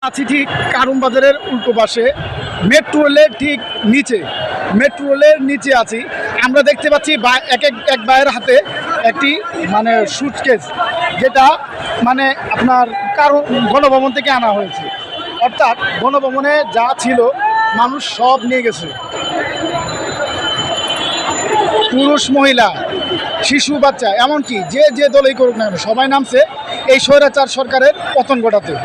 আছি ঠিক কারুন বাজারের উল্টো পাশে, মেট্রো রেলের ঠিক নিচে। মেট্রো রেলের নিচে আছি। আমরা দেখতে পাচ্ছি এক ভাইয়ের হাতে একটি মানে সুটকেস, যেটা মানে আপনার কারণ গণভবন থেকে আনা হয়েছে। অর্থাৎ গণভবনে যা ছিল মানুষ সব নিয়ে গেছে, পুরুষ মহিলা শিশু বাচ্চা এমনকি যে যে দলই করুক না কেন সবাই নামছে এই স্বৈরাচার সরকারের পতন ঘটাতে।